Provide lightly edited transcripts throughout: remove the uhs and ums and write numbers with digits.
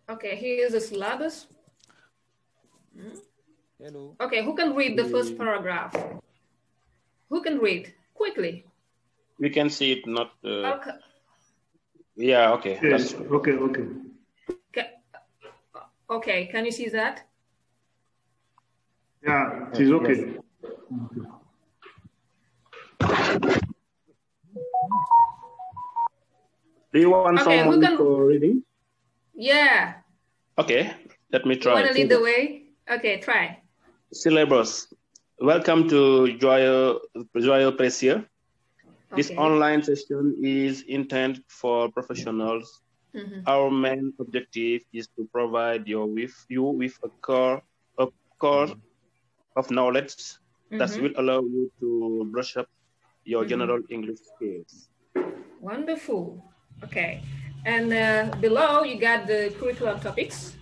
Okay, here is the syllabus. Hello. Okay, who can read the first paragraph? Who can read quickly? We can see it not. Okay. Yeah, okay. Yes, okay. Okay, can you see that? Yeah, it is okay. Do you want someone for reading? Yeah. Okay, let me try. You want to lead the way? Okay, try. Syllabus. Welcome to Joyeux Précieux. This online session is intended for professionals. Our main objective is to provide you with a core of knowledge that will allow you to brush up your general English skills. Wonderful. Okay. And below you got the curriculum topics.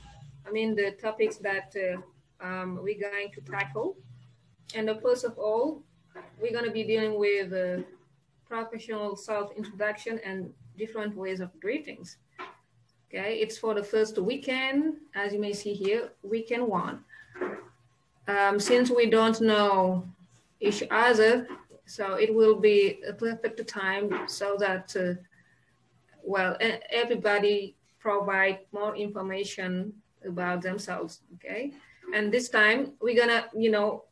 I mean the topics that we're going to tackle. And first of all, we're going to be dealing with professional self-introduction and different ways of greetings. Okay, it's for the first weekend, as you may see here, weekend 1. Since we don't know each other, so it will be a perfect time so that, well, everybody provide more information about themselves, okay? And this time we're gonna, you know,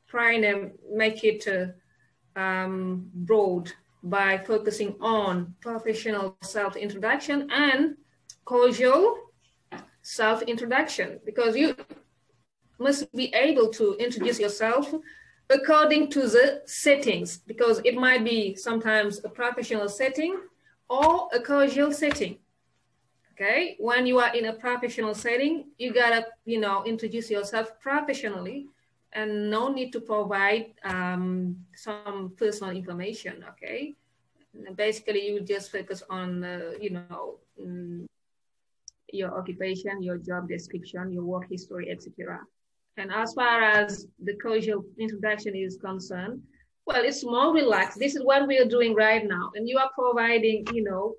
try and make it broad by focusing on professional self-introduction and casual self-introduction, because you must be able to introduce yourself according to the settings, because it might be sometimes a professional setting or a casual setting. Okay, when you are in a professional setting, you gotta, you know, introduce yourself professionally and no need to provide some personal information, okay? Basically, you just focus on, you know, your occupation, your job description, your work history, etc. And as far as the casual introduction is concerned, well, it's more relaxed. This is what we are doing right now. And you are providing, you know,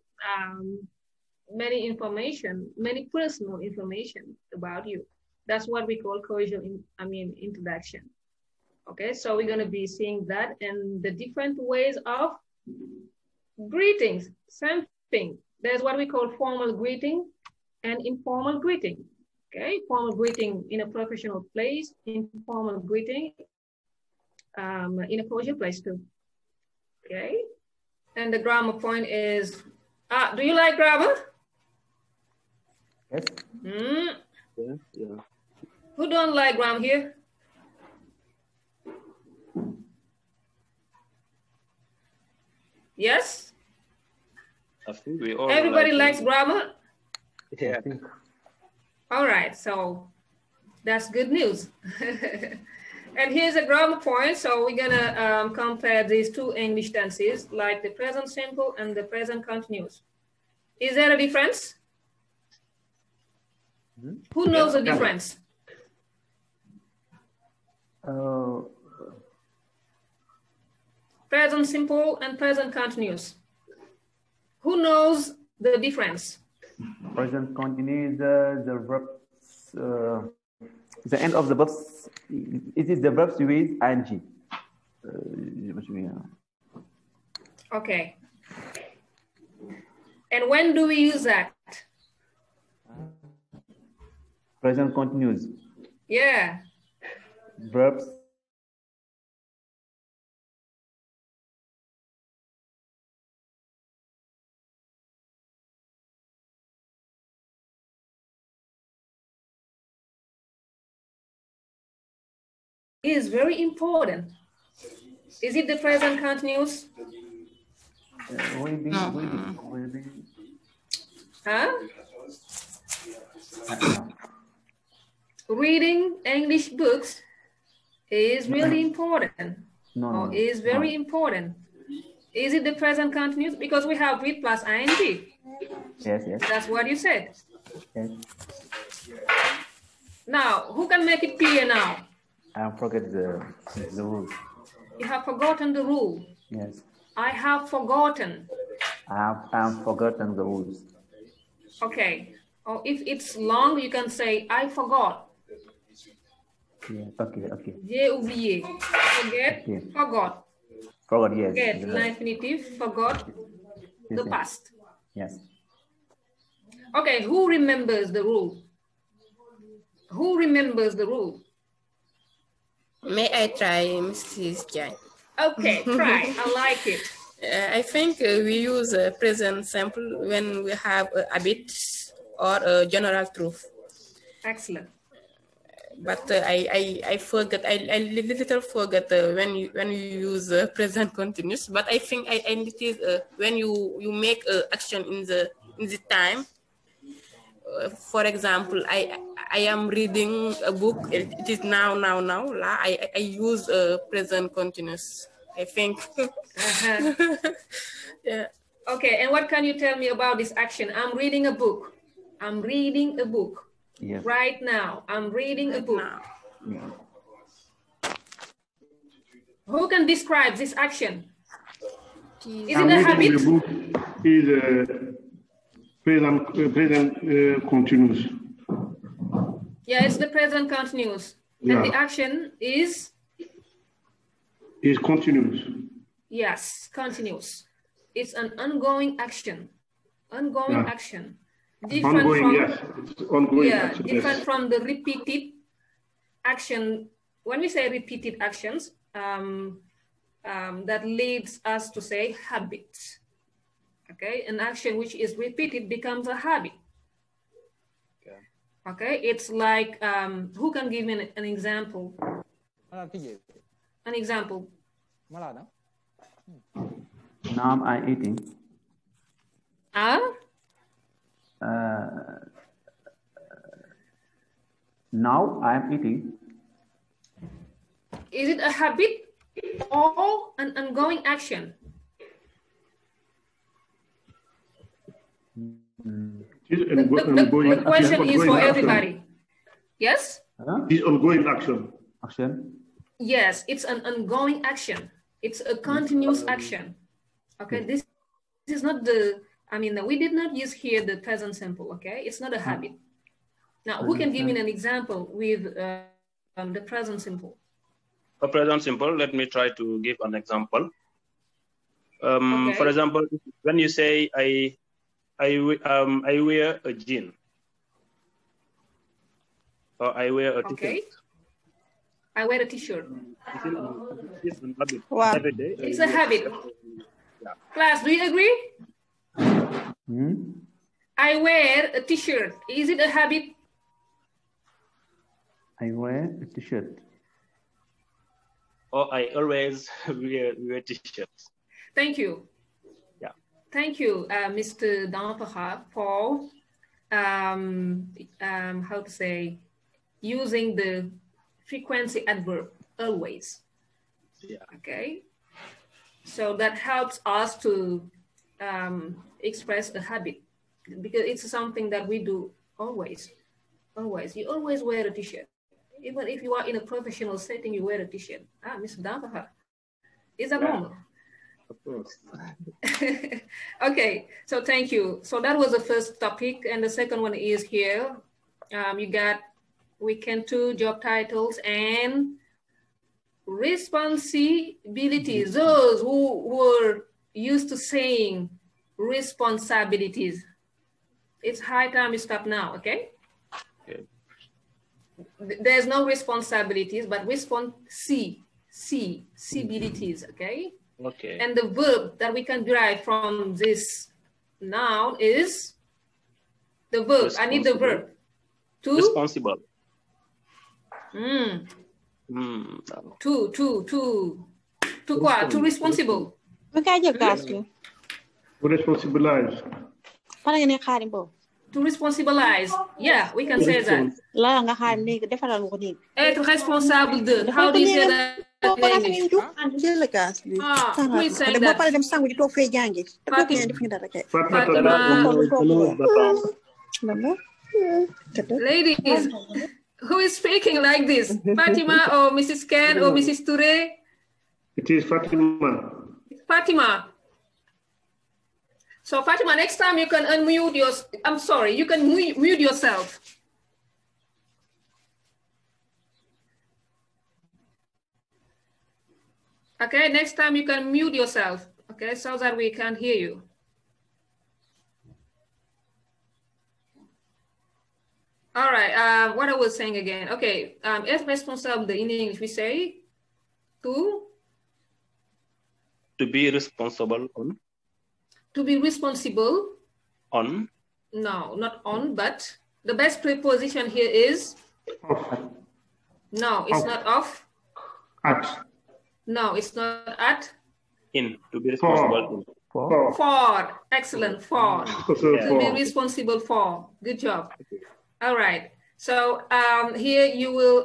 many information, many personal information about you. That's what we call casual, introduction. Okay, so we're gonna be seeing that and the different ways of greetings. Same thing. There's what we call formal greeting and informal greeting. Okay, formal greeting in a professional place, informal greeting in a casual place too. Okay, and the grammar point is, do you like grammar? Yes. Yeah. Who don't like grammar here? Yes? I think we all Everybody likes grammar? Yeah. All right, so that's good news. And here's a grammar point. So we're gonna compare these two English tenses, like the present simple and the present continuous. Is there a difference? Who knows the difference? Present simple and present continuous. Who knows the difference? Present continuous, the verbs, the end of the verbs, it is the verbs with ing. Okay. And when do we use that? Present continuous. Yeah. Verbs. Is very important. Is it the present continuous? Huh? Reading English books is really important. Is very important. Is it the present continuous? Because we have read plus ing. Yes. That's what you said. Yes. Now, who can make it clear now? I forget the rule. You have forgotten the rule. Yes. I have forgotten. I have forgotten the rules. Okay. Or if it's long, you can say, I forgot. Yeah. Okay. Okay. J'ai oublié. Forget, Okay. forgot. Forgot. Yes. Forget, Yes. l'infinitive, forgot, Yes, the yes. past. Yes. Okay, who remembers the rule? Who remembers the rule? May I try, Mrs. Diagne? Okay, try. I like it. I think we use present simple when we have a habit or a general truth. Excellent. But I forget. I little forget when you use present continuous. But I think it is when you make action in the time. For example, I am reading a book. It is now. I use present continuous, I think. Yeah. Okay, and what can you tell me about this action? I'm reading a book. I'm reading a book. Yes. Right now, I'm reading a book. Yeah. Who can describe this action? Is I'm it a reading habit? the book is present continuous. Yeah, it's the present continuous. Yeah. And the action is? Is continuous. Yes, continuous. It's an ongoing action. Ongoing action. Different Ongoing, from, yes. It's ongoing action. different Yes. from the repeated action. When we say repeated actions, that leads us to say habit. Okay, an action which is repeated becomes a habit. Okay, it's like, who can give me an example? An example. Now I'm eating. Now I'm eating. Is it a habit or an ongoing action? The question is for everybody. Yes? It's ongoing action. Action. Yes, it's an ongoing action. It's a continuous action. Okay, this is not the, I mean, we did not use here the present simple, okay? It's not a habit. Now, who can give me an example with the present simple? For present simple, let me try to give an example. Okay. For example, when you say, I wear a jean, or I wear a t-shirt. Okay. I wear a t-shirt. Wow. Every day. It's a habit. Yeah. Class, do you agree? Hmm? I wear a t-shirt. Is it a habit? I wear a t-shirt. Or I always wear t-shirts. Thank you. Yeah. Thank you, Mr. Dampera, for how to say, using the frequency adverb always. Yeah. Okay. So that helps us to express a habit, because it's something that we do always. Always. You always wear a t-shirt. Even if you are in a professional setting, you wear a t-shirt. Ah, Mr. Dampera. Is that normal? Of course. Okay, so thank you. So that was the first topic, and the second one is here. You got weekend 2, job titles, and responsibilities. Those who were used to saying responsibilities, it's high time you stop now, okay? Okay. There's no responsibilities, but responsibilities, okay? Okay. And the verb that we can derive from this noun is the verb. I need the verb. To? Responsible. To quoi? To responsible. To responsibilize. To responsibilize. Yeah, we can say that. Être responsable de. How do you say that in English? Who is saying that? Fatima. Ladies, who is speaking like this? Fatima or Mrs. Ken or Mrs. Toure? It is Fatima. Fatima. So Fatima, next time you can unmute your, I'm sorry, you can mute yourself. Okay, next time you can mute yourself, okay, so that we can hear you. All right, what I was saying again, okay, as responsible in English, we say to be responsible on. To be responsible. On. No, not on, but the best preposition here is. Off. No, it's not off. At. No, it's not at. In. To be responsible. For. Excellent. For. To be responsible for. Good job. All right. So here you will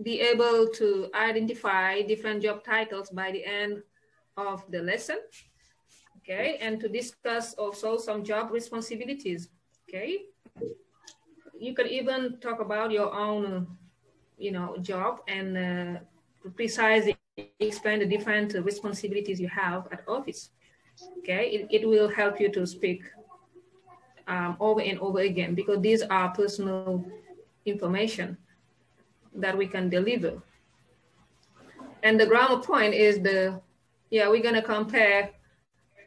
be able to identify different job titles by the end of the lesson. Okay, and to discuss also some job responsibilities. Okay, you can even talk about your own, job and precisely explain the different responsibilities you have at office. Okay, it will help you to speak over and over again, because these are personal information that we can deliver. And the grammar point is we're gonna compare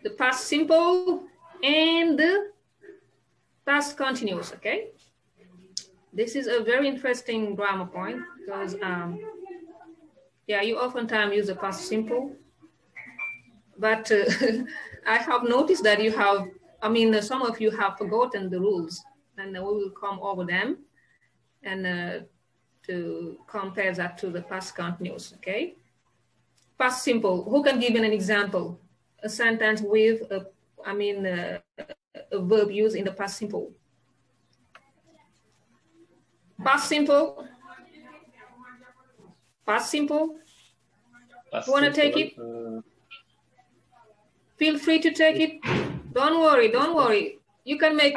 the past simple and the past continuous, okay? This is a very interesting grammar point because, you oftentimes use the past simple, but I have noticed that you have, some of you have forgotten the rules, and we will come over them and to compare that to the past continuous, okay? Past simple, who can give an example? A sentence with a verb used in the past simple. Past simple. Past simple. Want to take it? Feel free to take it. Don't worry, don't worry. You can make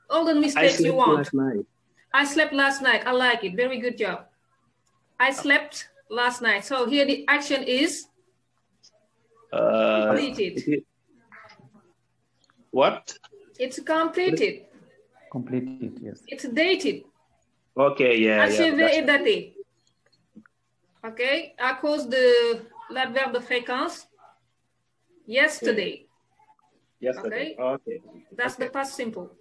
all the mistakes you want. Last night. I slept last night. I like it. Very good job. I slept last night. So here the action is completed. What? It's completed. Completed, yes. It's dated. Okay, yeah. Achevé et daté. Okay, à cause de l'adverbe de fréquence, yesterday. Yesterday. Okay. That's the past simple.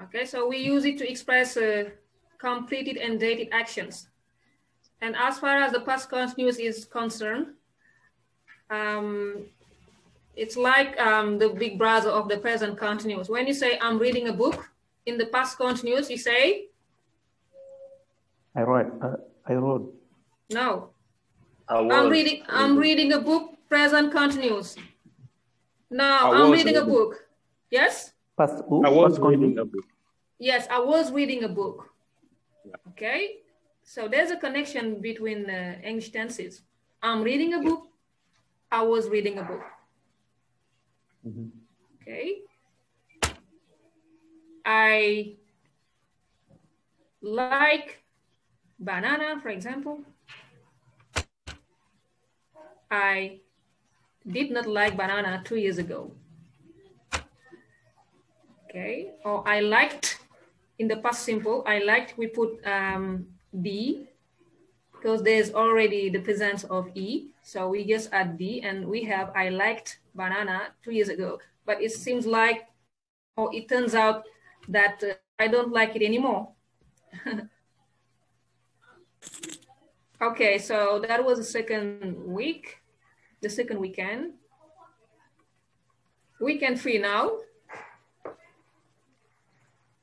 Okay, so we use it to express completed and dated actions. And as far as the past continuous is concerned, it's like the big brother of the present continuous. When you say, I'm reading a book, in the past continuous, you say? I wrote. No. I'm reading a book, present continuous. No, I'm reading a book. Yes? Past, I was reading a book. Yes, I was reading a book. Okay? So there's a connection between English tenses. I'm reading a book. I was reading a book. Mm-hmm. Okay. I like banana, for example. I did not like banana 2 years ago. Okay. Or I liked, in the past simple, I liked, we put D, because there's already the presence of E. So we just add D and we have, I liked banana 2 years ago. But it seems like, or it turns out that I don't like it anymore. Okay, so that was the second week, the second weekend. Weekend 3 now.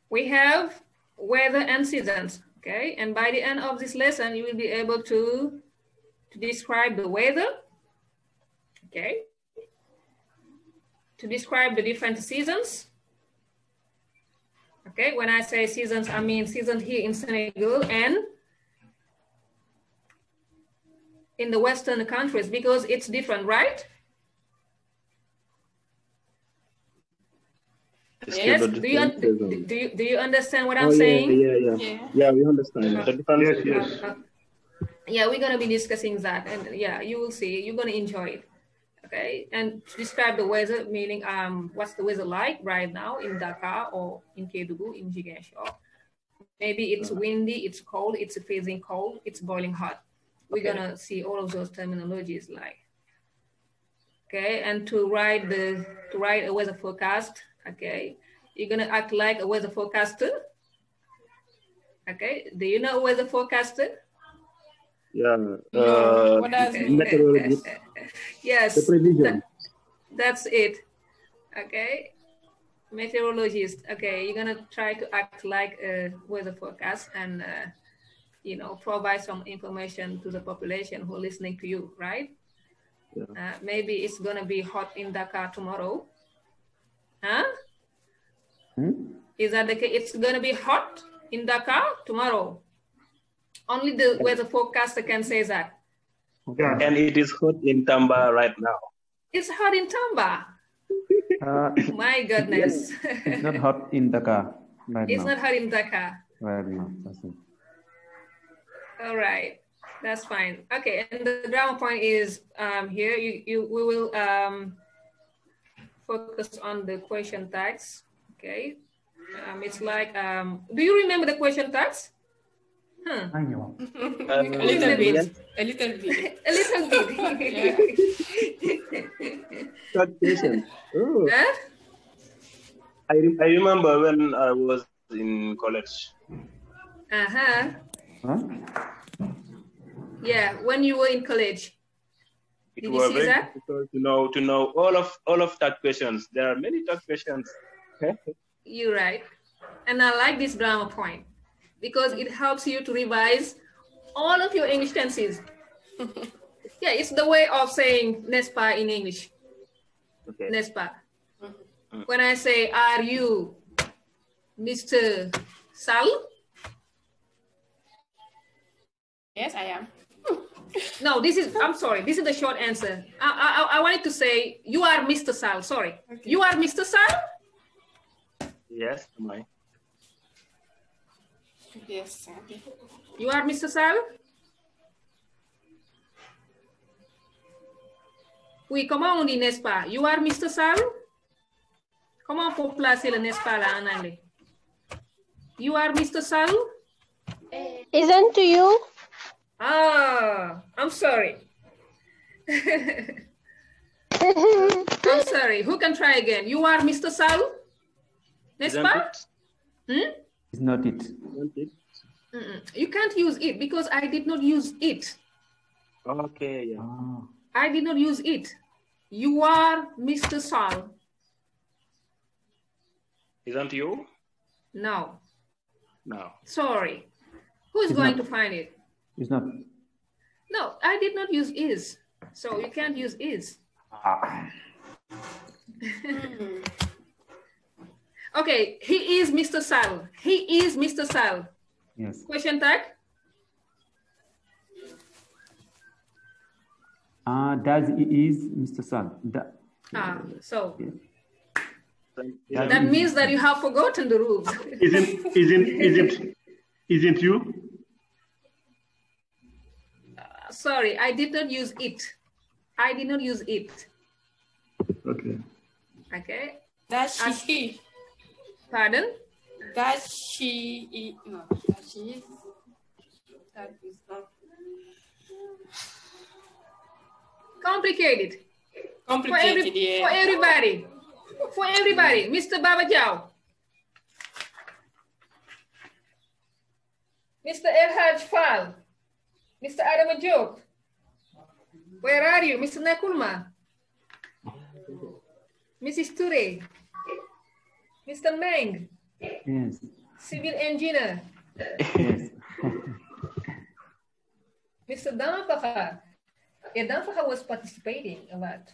We have weather and seasons, okay? And by the end of this lesson, you will be able to describe the weather, okay? To describe the different seasons. Okay, when I say seasons, I mean seasons here in Senegal and in the Western countries, because it's different, right? Yes, do you understand what I'm saying? Yeah, we understand. Yeah, we're gonna be discussing that, and yeah, you will see, you're gonna enjoy it. Okay, and describe the weather, meaning what's the weather like right now in Dakar or in Kédougou, in Ziguinchor. Maybe it's windy, it's cold, it's freezing cold, it's boiling hot. We're gonna see all of those terminologies like. Okay, and to write a weather forecast, okay, you're gonna act like a weather forecaster. Okay, do you know a weather forecaster? Yeah. What does it mean? Yes, the precision. That's it. Okay, meteorologist. Okay, you're gonna try to act like a weather forecast and you know, provide some information to the population who are listening to you, right? Yeah. Maybe it's gonna be hot in Dakar tomorrow. Huh? Is that the case? It's gonna be hot in Dakar tomorrow. Only the weather forecaster can say that. Yeah. And it is hot in Tamba right now. It's hot in Tamba. My goodness. It's not hot in Dakar right It's now. not hot in Dakar. Right now. That's it. All right, that's fine. Okay, and the grammar point is here. We will focus on the question tags. Okay, it's like, do you remember the question tags? Huh. A little bit. A little bit. A little bit. Short question. Oh. Huh? I remember when I was in college. Uh-huh. Huh? Yeah, when you were in college. It was very difficult to know all of that questions. There are many that questions. You're right. And I like this grammar point because it helps you to revise all of your English tenses. Yeah, it's the way of saying n'est-ce pas in English. Okay. N'est-ce pas? When I say, are you Mr. Sal? Yes, I am. No, I'm sorry, this is the short answer. I wanted to say, you are Mr. Sal, sorry. Okay. You are Mr. Sal? Yes, am I? Yes. You are Mr. Sal? Oui, comment on dit n'est-ce pas? You are Mr. Sal? Comment on peut placer le n'est-ce pas là en anglais? You are Mr. Sal? Isn't you? Ah, I'm sorry. I'm sorry. Who can try again? You are Mr. Sal? N'est-ce pas? It's not it. You can't use it because I did not use it. Okay, yeah. Oh. I did not use it. You are Mr. Sal. Isn't you? No. No. Sorry. Who is going to find it? It's not. No, I did not use is. So you can't use is. Okay, he is Mr. Sal. He is Mr. Sal. Yes. Question tag? Does he is Mr. Sal? So yeah. That means that you have forgotten the rules. Isn't you? Sorry, I did not use it. I did not use it. Okay. Okay. Does she? Pardon? Does she? No. Does she? That is not. Complicated. Complicated, For everybody. For everybody. Mr. Baba Jao. Mr. Erhaj Fall. Mr. Adam Job. Where are you? Mr. Nakulma. Mrs. Ture. Mr. Meng. Yes. Civil engineer. Yes. Mr. Danfaka. Yeah, Danfaka was participating a lot.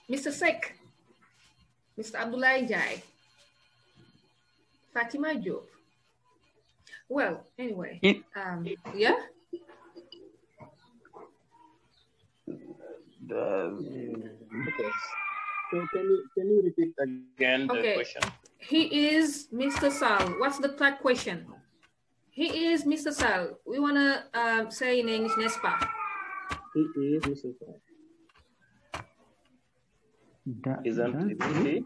Mr. Sek. Mr. Abdullah Jai. Fatima Job. Well, anyway, yeah. Okay. So can you repeat again the question? He is Mr. Sal. What's the third question? He is Mr. Sal. We wanna say in English, n'est-ce pas? He is Mr. File. Isn't he?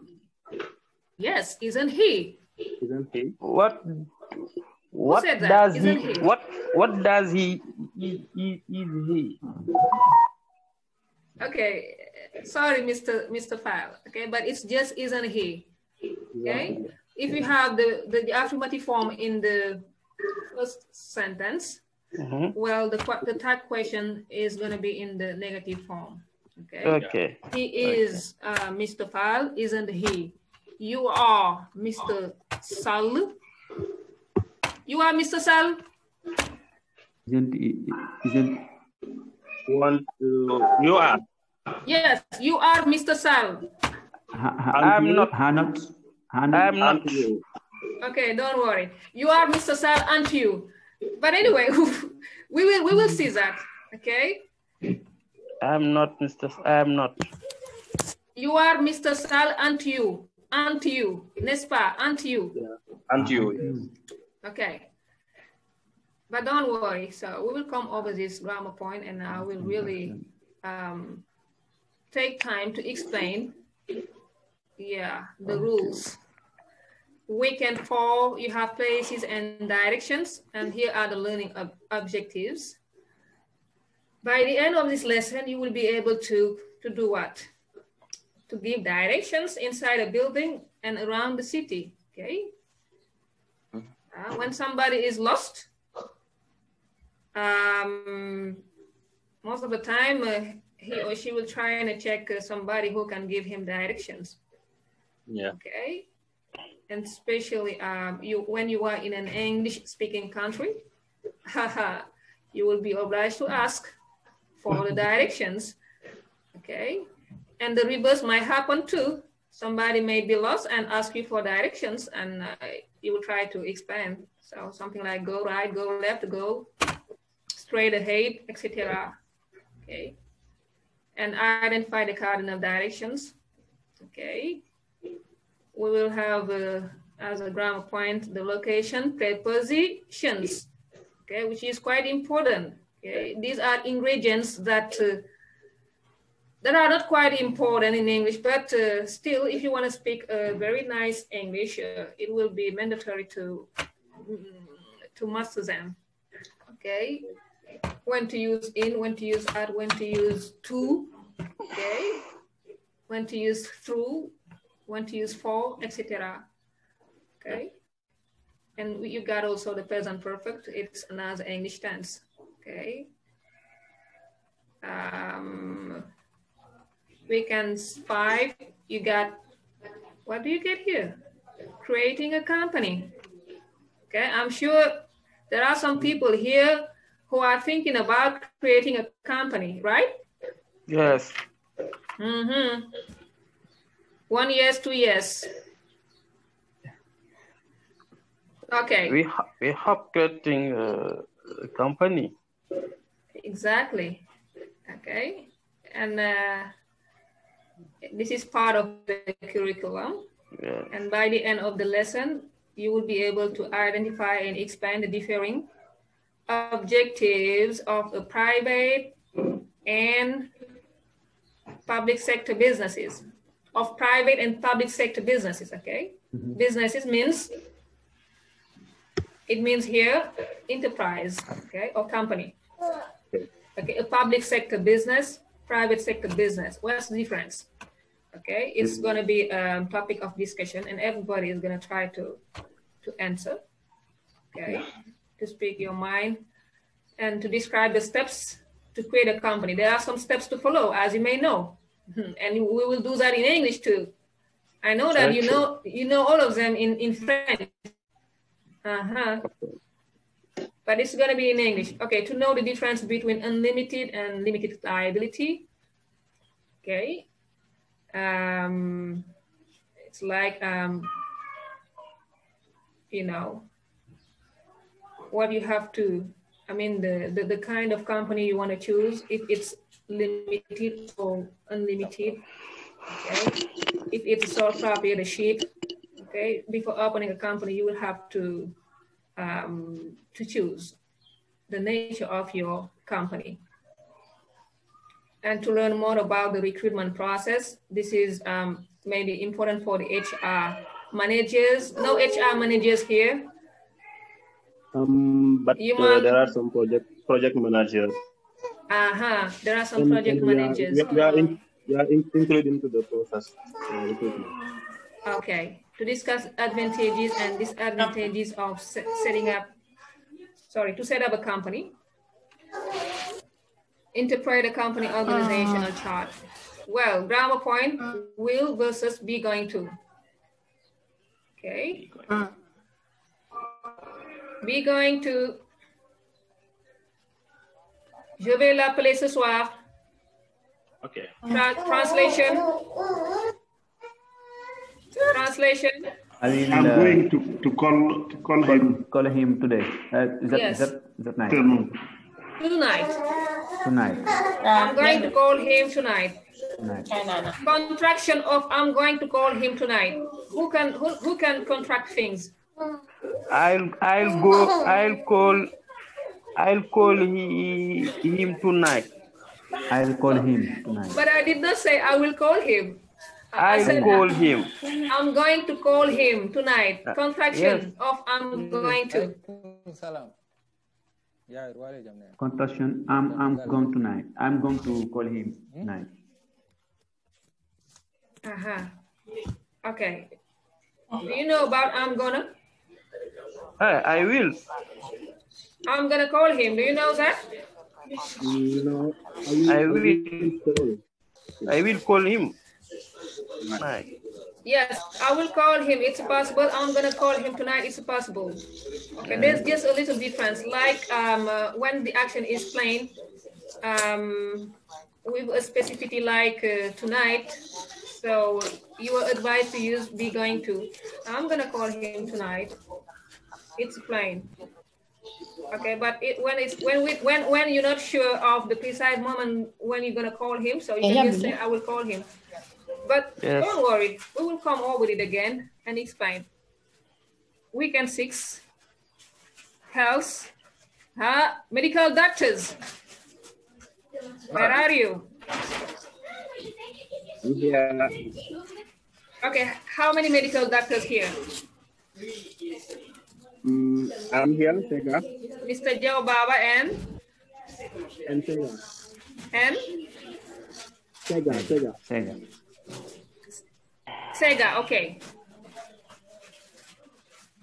Yes, isn't he? Isn't he? What said that? does Isn't he? he? What does he? Is he? Okay, sorry, Mr. File. Okay, but it's just isn't he? Okay, if you have the affirmative form in the first sentence, well, the third question is going to be in the negative form. Okay. Okay. He is Mr. File, isn't he? You are Mr. Sal. You are Mr. Sal. Isn't You are. Yes, you are Mr. Sal. I'm not. I'm not. Okay, don't worry. You are Mr. Sal, aren't you? But anyway, we will see that. Okay. I'm not Mr. I'm not. You are Mr. Sal, aren't you? Aren't you? N'est-ce pas? Aren't you? Yeah. Aren't you? Okay. But don't worry. So we will come over this grammar point, and I will really take time to explain. Yeah, the rules. Weekend 4, you have places and directions, and here are the learning objectives. By the end of this lesson, you will be able to do what? To give directions inside a building and around the city, okay? When somebody is lost, most of the time, he or she will try and check somebody who can give him directions. Yeah. Okay. And especially when you are in an English-speaking country, you will be obliged to ask for the directions. Okay. And the reverse might happen too. Somebody may be lost and ask you for directions, and you will try to expand. So something like go right, go left, go straight ahead, etc. Okay. And identify the cardinal directions. Okay. We will have, as a grammar point, the location prepositions, okay, which is quite important. Okay. These are ingredients that are not quite important in English, but still, if you want to speak very nice English, it will be mandatory to master them. Okay. When to use in, when to use at, when to use to, okay, when to use through, when to use for, etc. Okay, and you got also the present perfect. It's another English tense. Okay. Weekend 5. You got, what do you get here? Creating a company. Okay, I'm sure there are some people here who are thinking about creating a company, right? Yes. 1 year, 2 years. Okay. We have creating a company. Exactly. Okay. And this is part of the curriculum. Yeah. And by the end of the lesson, you will be able to identify and expand the differing objectives of a private and public sector businesses. Of private and public sector businesses, okay? Businesses means, it means here, enterprise, okay, or company. Okay, a public sector business, private sector business. What's the difference? Okay, it's going to be a topic of discussion, and everybody is going to try to answer, okay, to speak your mind and to describe the steps to create a company. There are some steps to follow, as you may know. And we will do that in English too. I know that you know all of them in French. But it's going to be in English. Okay, to know the difference between unlimited and limited liability. Okay. It's like, you know, what you have to, I mean, the kind of company you want to choose, if it's limited or unlimited, okay? If it's a sole proprietorship, okay? Before opening a company, you will have to choose the nature of your company. and to learn more about the recruitment process. This is maybe important for the HR managers. No HR managers here. But there are some project managers. There are some project managers. We are included into the process. Okay, to discuss advantages and disadvantages of set up a company. Interpret a company organizational chart. Well, grammar point, will versus be going to. Okay. Be going to. Je vais l'appeler ce soir. Okay. Translation. Translation. I'm going to call him. Call him today. Yes. Is that night? Tonight. I'm going to call him tonight. Tonight. Contraction of I'm going to call him tonight. Who can contract things? I'll call him tonight. I'll call him tonight. But I did not say I will call him. I'll call him. I'm going to call him tonight. Contraction of I'm going to. Contraction. I'm going tonight. I'm going to call him tonight. Okay. Do you know about I'm gonna? I will. I'm gonna call him. Do you know that? No. I will call him. Tonight. Yes, I will call him. It's possible. I'm gonna call him tonight. It's possible. Okay, there's just a little difference. Like when the action is plain, with a specificity like tonight. So you are advised to use be going to. I'm gonna call him tonight. It's plain. Okay, but when you're not sure of the precise moment when you're gonna call him, so you can just say I will call him. But don't worry, we will come over it again and explain. Weekend 6, health, medical doctors. Where are you? Yeah. Okay, how many medical doctors here? I'm here, Sega. Mr. Joe Baba and Sega. And? Sega, okay.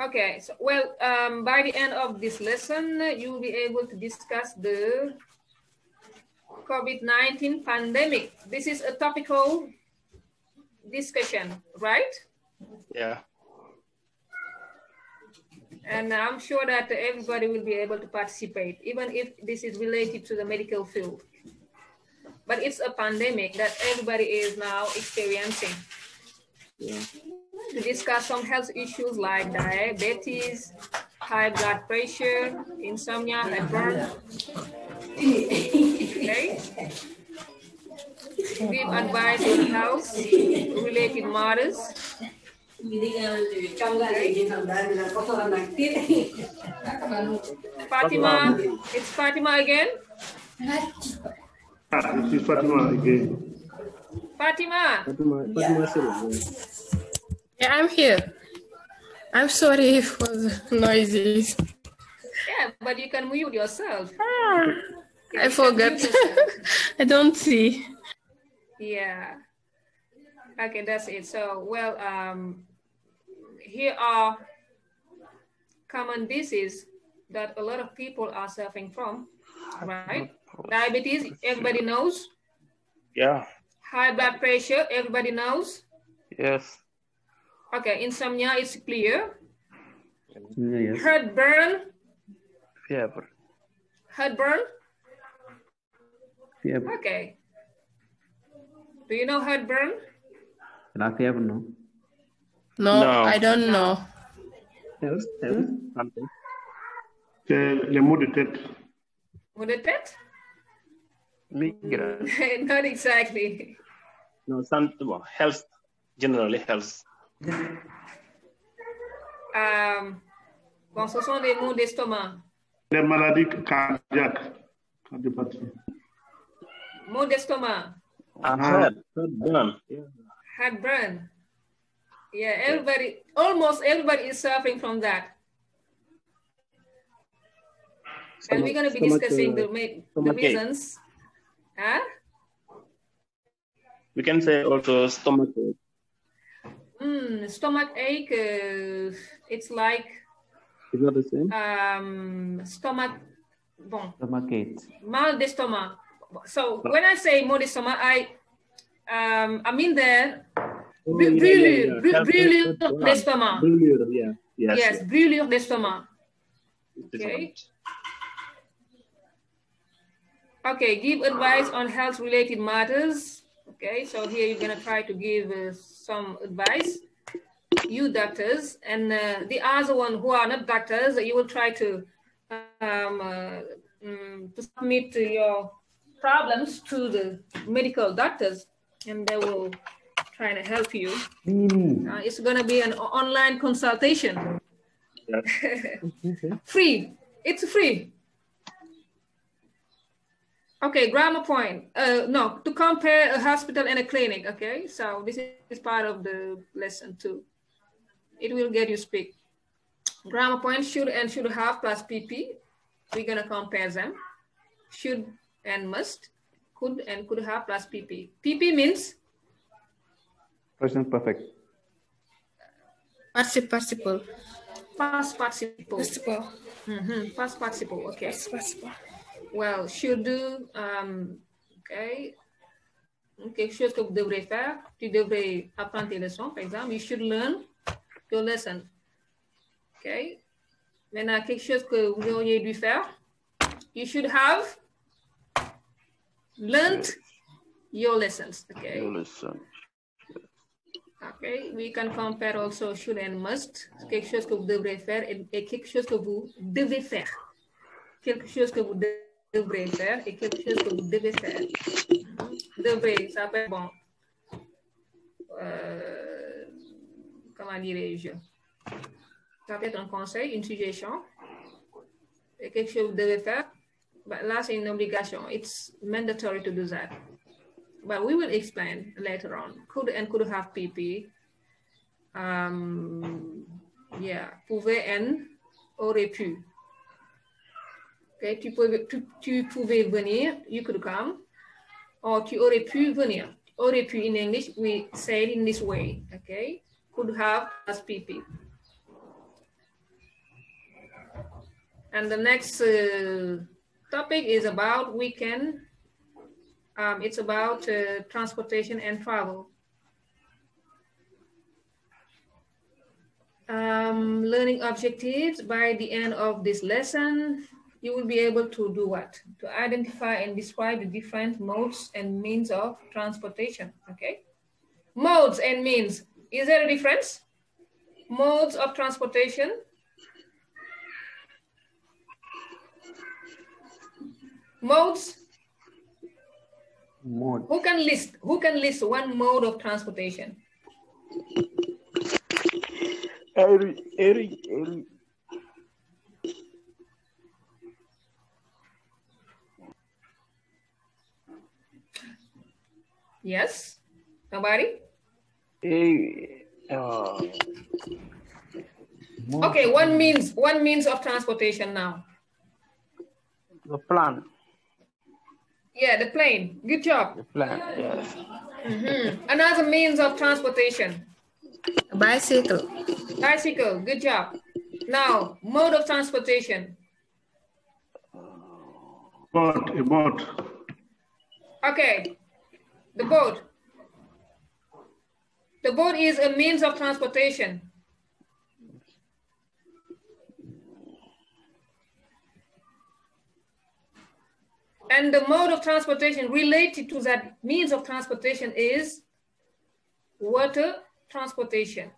Okay, so well, by the end of this lesson, you will be able to discuss the COVID-19 pandemic. This is a topical discussion, right? Yeah. And I'm sure that everybody will be able to participate, even if this is related to the medical field. But it's a pandemic that everybody is now experiencing. Yeah. To discuss some health issues like diabetes, high blood pressure, insomnia, heartburn. Okay. Give advice on health related matters. Fatima, it's Fatima again. It is Fatima again. Fatima. Yeah, I'm here. I'm sorry for the noises. Yeah, but you can mute yourself. I forgot. I don't see. Yeah. Okay, that's it. So, well, here are common diseases that a lot of people are suffering from, right? Diabetes, everybody knows. Yeah. High blood pressure, everybody knows. Yes. Okay, insomnia is clear. Yes. Heartburn. Fever. Heartburn. Fever. Okay. Do you know heartburn? Not fever, no. No, No. I don't know. Health. Something. Les maux de tête. Maux de tête? Migraine. Not exactly. No, well, health. Generally health. Bon, ce sont des maux d'estomac. Les maladies cardiaques. Cardiopathie. Maux d'estomac. Heartburn. Yeah. Heartburn. Yeah, everybody, almost everybody is suffering from that. And we're going to be discussing the reasons. Huh? We can say also stomach ache. Stomach ache, it's like... It's not the same? Stomach ache. Mal d'estomac. So when I say mal d'estomac, I mean there brûlure d'estomac. Brûlure, yeah. Yes, brûlure d'estomac. Okay. Okay, give advice on health-related matters. Okay, so here you're gonna try to give some advice. You doctors, and the other one who are not doctors, you will try to submit your problems to the medical doctors, and they will try to help you. It's gonna be an online consultation. Yeah. Free. It's free. Okay, grammar point. No, to compare a hospital and a clinic. Okay, so this is part of the lesson too. It will get you speak. Grammar point, should and should have plus PP. We're gonna compare them. Should and must. Could and could have plus PP. PP means? Present perfect. Participle. Past participle. Participle. Past participle, okay. Past participle. Well, should do, okay. Quelque chose que vous devrez faire. Tu devrais apprendre tes leçons, par exemple. You should learn your lesson. Okay. Maintenant, quelque chose que vous auriez dû faire. You should have learned your lessons. Okay. Your lesson. Okay. We can compare also should and must. Quelque chose que vous devrez faire et quelque chose que vous devez faire. Quelque chose que vous devrez faire et quelque chose que vous devez faire. Devrez, ça peut être bon. Comment dirais-je? Ça peut être un conseil, une suggestion. Et quelque chose que vous devez faire. But là, c'est une obligation. It's mandatory to do that. But we will explain later on. Could and could have PP. Yeah, pouvait and aurait pu. Okay, tu pouvais venir, you could come, or tu aurais pu venir. Aurait pu in English, we say it in this way, okay? Could have plus PP. And the next topic is about weekend. It's about transportation and travel. Learning objectives. By the end of this lesson, you will be able to do what? To identify and describe the different modes and means of transportation, okay? Modes and means. Is there a difference? Modes of transportation. Modes. Mode. Who can list one mode of transportation? Eric. Yes. Nobody? Okay, one means of transportation now. The plan. Yeah, the plane. Good job. The plan, yes. Another means of transportation. A bicycle. Bicycle. Good job. Now, mode of transportation. Boat, a boat. Okay, the boat. The boat is a means of transportation. And the mode of transportation related to that means of transportation is water transportation.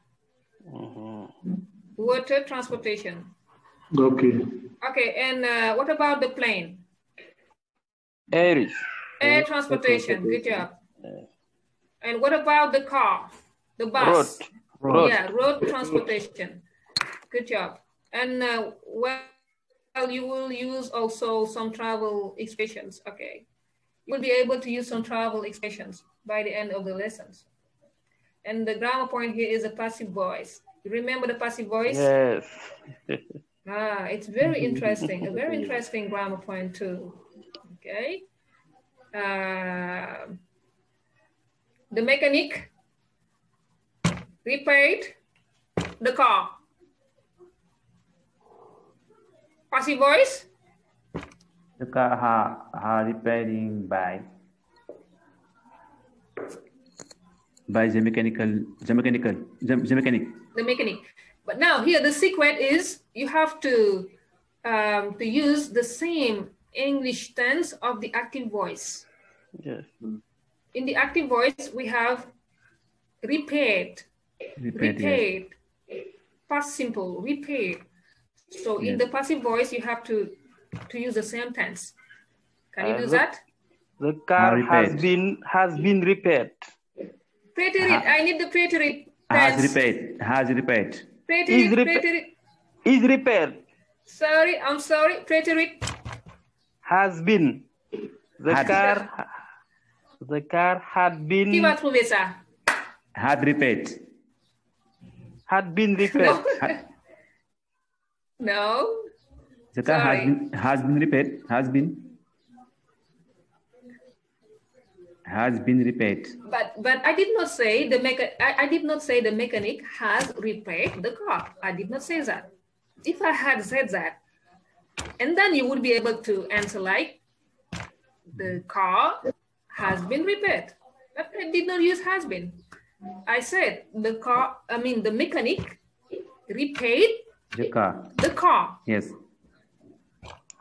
Water transportation. Okay. Okay, and what about the plane? Air transportation. Good job. And what about the car? The bus? Road. Yeah, road transportation. Good job. And well, you will use also some travel expressions. Okay. you'll be able to use some travel expressions by the end of the lessons. And the grammar point here is a passive voice. You remember the passive voice? Yes. It's very interesting, a very interesting grammar point too. Okay. The mechanic repaired the car. Passive voice? The car are repairing by the mechanic. But now here the secret is you have to use the same English tense of the active voice. Yes. In the active voice we have repaired, past simple, repaired. So in the passive voice you have to use the same tense. Can you do that? The car has been repaired. Preterite. I need the preterite tense. Has repaired. Is repaired. Sorry, I'm sorry. Preterite. Has been. The car had been. Qui va trouver ça? Had repaired. Had been repaired. No. The car has been repaired. Has been repaired. But I did not say the mechanic has repaired the car. I did not say that. If I had said that, and then you would be able to answer like the car has been repaired. But I did not use has been. I said the mechanic repaired the car. The car. Yes.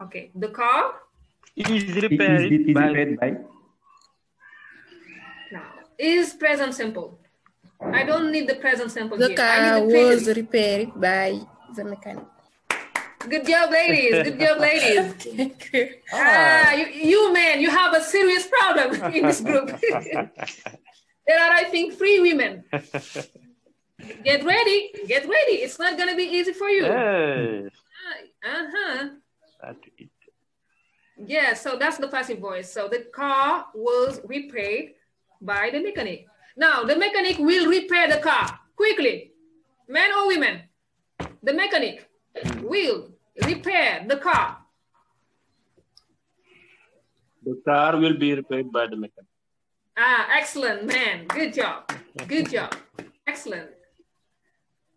Okay. The car is repaired by. Now, is present simple. I don't need the present simple the here. car was repaired by the mechanic. Good job, ladies. Good job, ladies. Thank you. You men, you have a serious problem in this group. There are, I think, 3 women. Get ready. Get ready. It's not going to be easy for you. Yes. Yeah, so that's the passive voice. So the car was repaired by the mechanic. Now, the mechanic will repair the car quickly. Men or women? The mechanic will repair the car. The car will be repaired by the mechanic. Excellent, man. Good job. Good job. Excellent.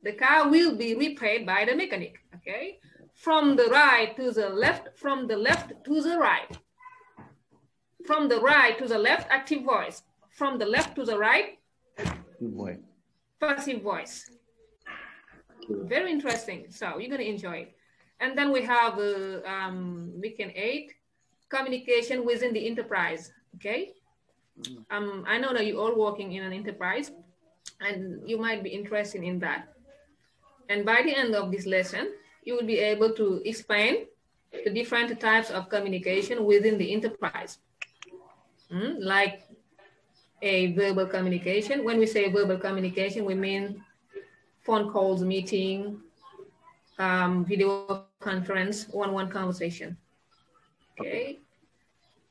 The car will be repaired by the mechanic. Okay. From the right to the left, from the left to the right. From the right to the left, active voice. From the left to the right, passive voice. Very interesting. So you're going to enjoy it. And then we have weekend 8, communication within the enterprise. Okay. I know that you're all working in an enterprise and you might be interested in that. And by the end of this lesson, you will be able to explain the different types of communication within the enterprise. Like a verbal communication. When we say verbal communication, we mean phone calls, meeting, video conference, one-on-one conversation. Okay.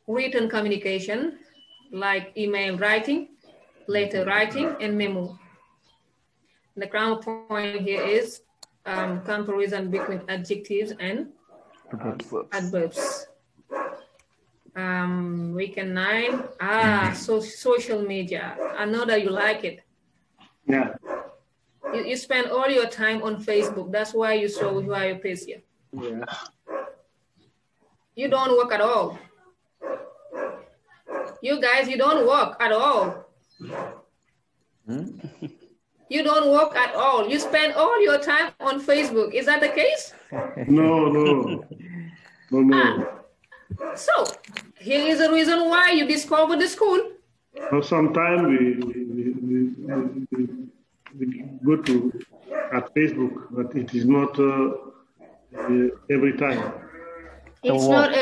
Written communication, like email writing, letter writing, and memo. The grammar point here is comparison between adjectives and adverbs. Weekend 9, social media. I know that you like it. Yeah. You spend all your time on Facebook. That's why you show your page here. Yeah. You don't work at all. You guys, you don't work at all. You don't work at all. You spend all your time on Facebook. Is that the case? No. So here is the reason why you discovered the school. Sometimes we go to at Facebook, but it is not every time. It's not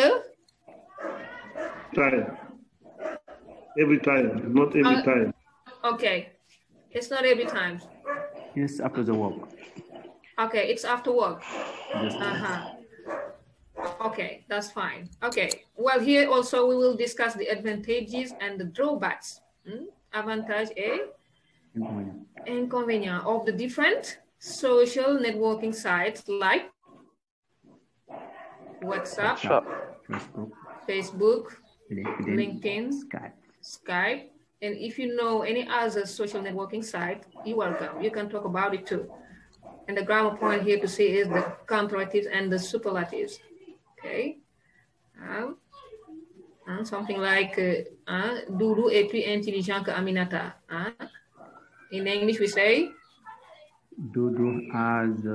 every time, not every time. Okay, it's not every time. Yes, after the work. Okay, it's after work. Yes. Okay, that's fine. Okay, well, here also we will discuss the advantages and the drawbacks. Avantage et inconvénient of the different social networking sites like WhatsApp, Facebook, LinkedIn, Skype. And if you know any other social networking site, you're welcome. You can talk about it too. And the grammar point here to see is the comparatives and the superlatives. Okay. Something like Doudou est plus intelligent que Aminata. In English, we say Doudou has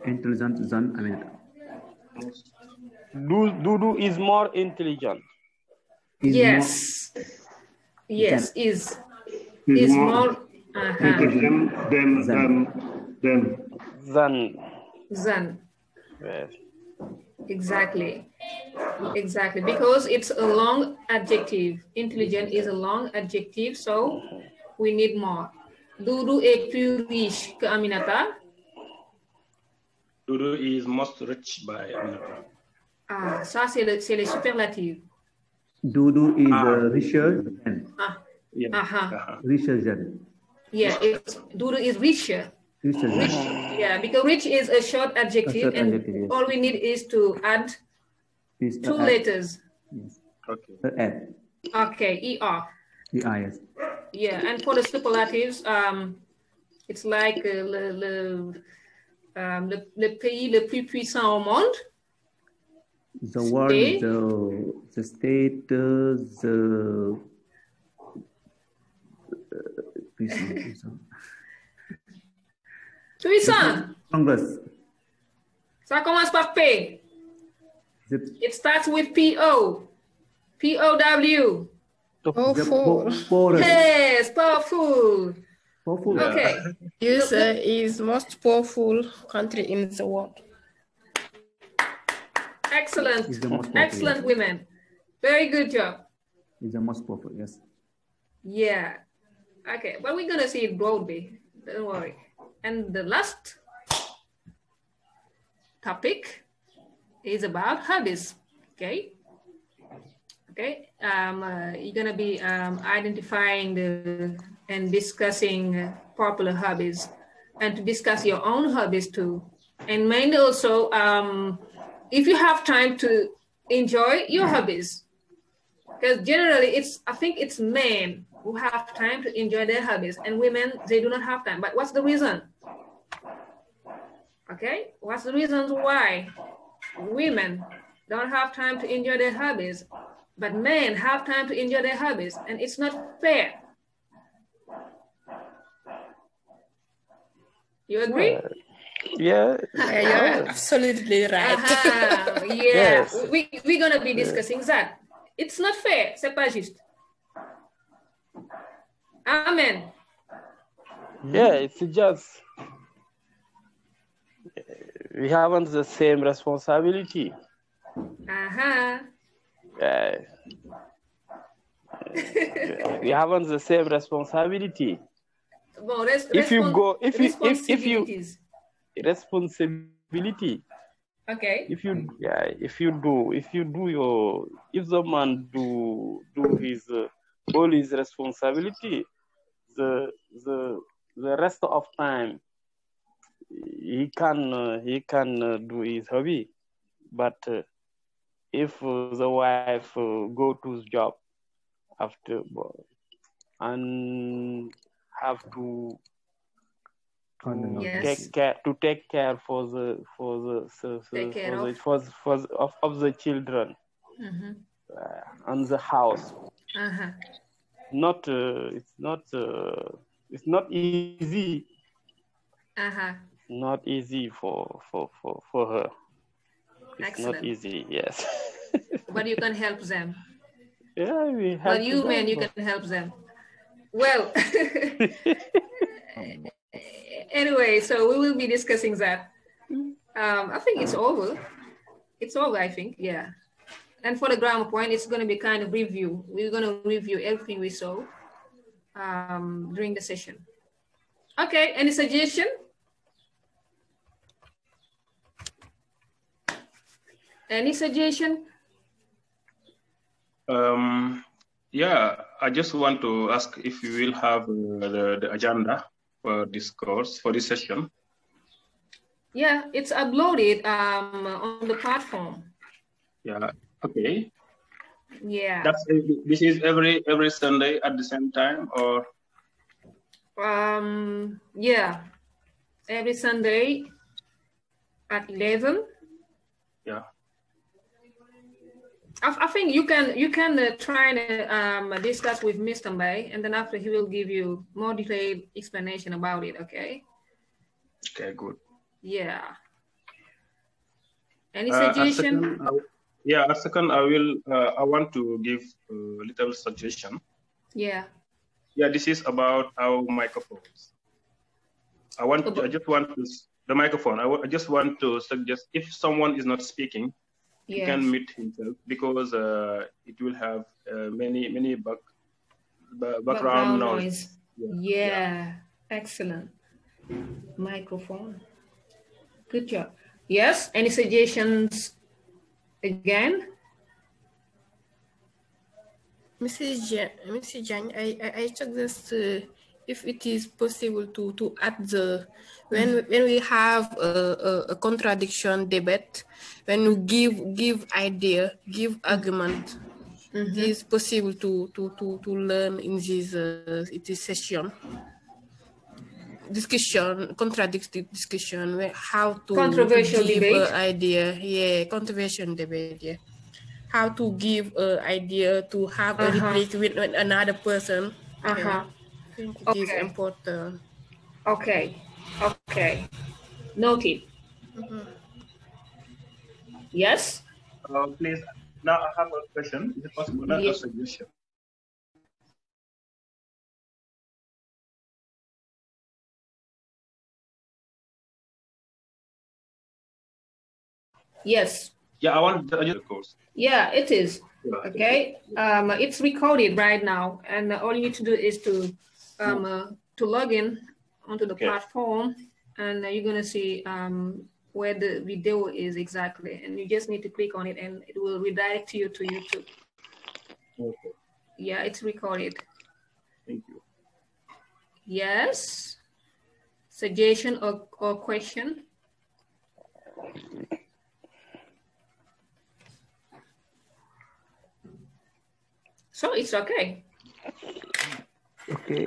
intelligent than Aminata. Doudou is more intelligent. Is more intelligent than. Yes. Exactly, because it's a long adjective. Intelligent is a long adjective, so we need more. Doudou est plus riche que Aminata. Doudou is most rich by Aminata. Ça c'est les superlatifs. Doudou is richer than. Richer than. Yeah, Doudou is richer. Rich, yeah, because rich is a short adjective, and all we need is to add two letters. Yes. Okay. Okay, ER. Yes. Yeah, and for the superlatives, it's like le pays le plus puissant au monde. The world, the state, the puissant. Congress. Ça commence par P. It starts with P-O. P-O-W. Powerful. Yes, powerful. Powerful. Okay. USA is most powerful country in the world. Excellent. Powerful, excellent, women. Very good job. It's the most powerful, yes. Yeah. Okay, but we're gonna see it broadly. Don't worry. And the last topic is about hobbies. Okay. Okay. You're gonna be identifying and discussing popular hobbies, and to discuss your own hobbies too. And mainly also, if you have time to enjoy your hobbies, because generally I think it's men who have time to enjoy their hobbies, and women, they do not have time. But what's the reason? Okay, what's the reasons why women don't have time to enjoy their hobbies, but men have time to enjoy their hobbies, and it's not fair. You agree? Yeah. You're absolutely right. Yeah, Yes. we're gonna be discussing that. It's not fair, c'est pas juste. Amen. Yeah, it's just we haven't the same responsibility. We haven't the same responsibility. Well, if you responsibility. Okay. If the man do his all his responsibility, the rest of time he can do his hobby. But if the wife go to his job after and have to take care of the children and the house. It's not easy. Not easy for her. It's Excellent. not easy, yes. But you can help them. Yeah, we have. But you men, you can help them. Well, anyway, so we will be discussing that. I think it's over. It's over, I think, yeah. And for the grammar point, it's going to be kind of review. We're going to review everything we saw during the session. Okay, any suggestion? Any suggestion? Yeah, I just want to ask if you will have the agenda for this course, for this session. Yeah, it's uploaded on the platform. Yeah, okay. Yeah. This is every Sunday at the same time, or? Yeah, every Sunday at 11. Yeah. I think you can try to discuss with Mr. Mbay, and then after he will give you more detailed explanation about it. Okay. Okay, good. Yeah. Any suggestion? A second, I want to give a little suggestion. Yeah. Yeah, this is about our microphones. The microphone. I just want to suggest if someone is not speaking, he can mute himself, because it will have many background noise. Yeah. Excellent. Microphone. Good job. Yes. Any suggestions again? Mrs. Jan, I suggest if it is possible to add the when we have a contradiction debate, when you give idea, give argument, it is possible to learn in this session. Discussion, contradictory discussion, how to controversial give debate. Idea, yeah, controversial debate, yeah. How to give an idea to have a debate with another person. I think it is important. Okay. Noted. Yes? Please, now I have a question. Is it possible? Not a suggestion. Yes. Yeah, I want the course. Yeah, it is. Okay. It's recorded right now, and all you need to do is to log in onto the platform, and you're gonna see where the video is exactly, and you just need to click on it, and it will redirect you to YouTube. Okay. Yeah, it's recorded. Thank you. Yes. Suggestion or question? So it's okay. Okay.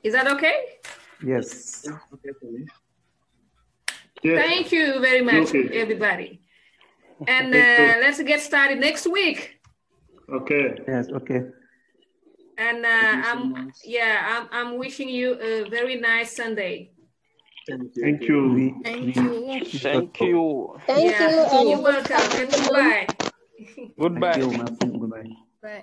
Is that okay? Yes. Okay for me. Thank you very much, everybody. And let's get started next week. Okay. Yes. Okay. And I'm wishing you a very nice Sunday. Thank you. Thank you. You're welcome. And goodbye. Goodbye. Thank you, Goodbye. Bye.